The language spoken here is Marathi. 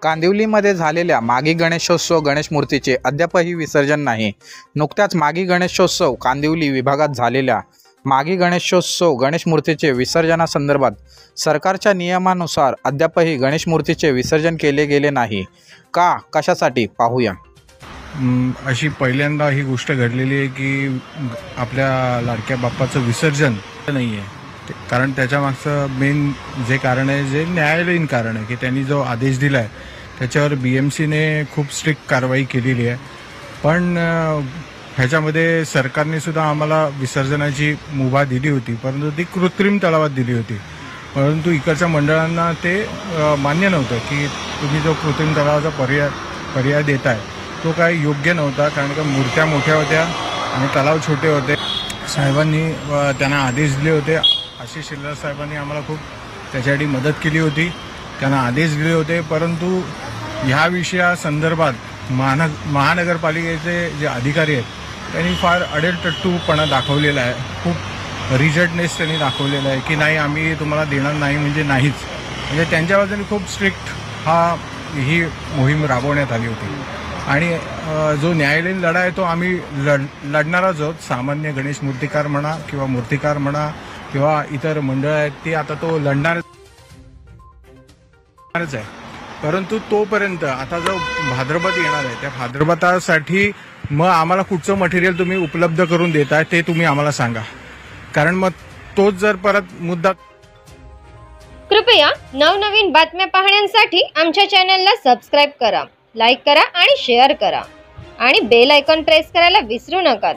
कांदिवलीमध्ये झालेल्या मागी गणेशोत्सव गणेश मूर्तीचे अद्यापही विसर्जन नाही। नुकत्याच मागी गणेशोत्सव कांदिवली विभागात झालेल्या मागी गणेशोत्सव गणेश मूर्तीचे विसर्जनासंदर्भात सरकारच्या नियमानुसार अद्यापही गणेश मूर्तीचे विसर्जन केले गेले नाही। का कशासाठी पाहूया। अशी पहिल्यांदा ही गोष्ट घडलेली आहे की आपल्या लाडक्या बाप्पाचं विसर्जन नाही आहे। कारण त्याच्या मागचं मेन जे कारण आहे, जे न्यायालयीन कारण आहे की त्यांनी जो आदेश दिला आहे त्याच्यावर BMCने खूप स्ट्रिक्ट कारवाई केलेली आहे। पण ह्याच्यामध्ये सरकारने सुद्धा आम्हाला विसर्जनाची मुभा दिली होती, परंतु ती कृत्रिम तलावात दिली होती। परंतु इकडच्या मंडळांना ते मान्य नव्हतं की तुम्ही जो कृत्रिम तलावाचा पर्याय देताय तो काय योग्य नव्हता, कारण का मूर्त्या मोठ्या होत्या आणि तलाव छोटे होते। साहेबांनी त्यांना आदेश दिले होते। आशिष शेलार साहेबांनी आम्हाला खूप त्याच्यासाठी मदत केली होती, त्यांना आदेश दिले होते। परंतु ह्या विषयासंदर्भात महानगरपालिकेचे जे अधिकारी आहेत त्यांनी फार अडेलटट्टूपणा दाखवलेला आहे। खूप रिजर्टनेस त्यांनी दाखवलेला आहे की नाही, आम्ही तुम्हाला देणार नाही म्हणजे नाहीच। म्हणजे त्यांच्या बाजूने खूप स्ट्रिक्ट ही मोहीम राबवण्यात आली होती आणि जो न्यायालयीन लढा आहे तो आम्ही लढणारच आहोत। सामान्य गणेश मूर्तिकार म्हणा किंवा मूर्तिकार म्हणा किंवा इतर मंडळ आहेत ते आता तो लढणारच आहे। परंतु तोपर्यंत आता जो भाद्रपद येणार आहे त्या भाद्रपदासाठी मग आम्हाला कुठचं मटेरियल तुम्ही उपलब्ध करून देताय ते तुम्ही आम्हाला सांगा, कारण मग तोच जर परत मुद्दा। कृपया नवनवीन बातम्या पाहण्यासाठी आमच्या चॅनलला सबस्क्राइब करा, लाईक करा आणि शेअर करा आणि बेल आयकॉन प्रेस करायला विसरू नका।